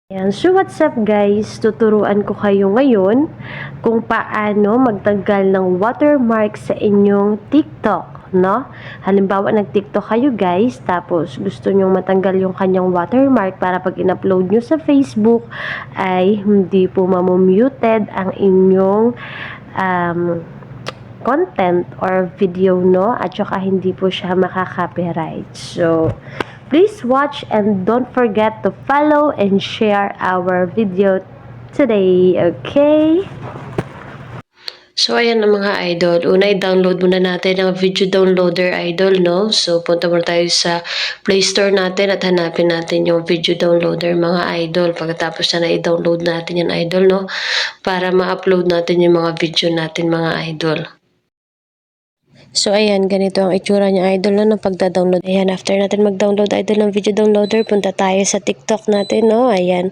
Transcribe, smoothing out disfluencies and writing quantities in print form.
Ayan. So, what's up guys? Tuturuan ko kayo ngayon kung paano magtanggal ng watermark sa inyong TikTok, no? Halimbawa, nag-TikTok kayo guys, tapos gusto nyong matanggal yung kanyang watermark para pag in-upload nyo sa Facebook ay hindi po mamumuted ang inyong content or video, no? At saka hindi po siya makaka-copyright. So, please watch and don't forget to follow and share our video today, okay? So, ayan na mga idol. Una, i-download muna natin ang video downloader, idol, no? So, punta muna tayo sa Play Store natin at hanapin natin yung video downloader, mga idol. Pagkatapos na i-download natin yan, idol, no? Para ma-upload natin yung mga video natin, mga idol. So, ayan, ganito ang itsura niya, idol, no, ng pagda-download. Ayan, after natin mag-download, idol, ng video downloader, punta tayo sa TikTok natin, no? Ayan,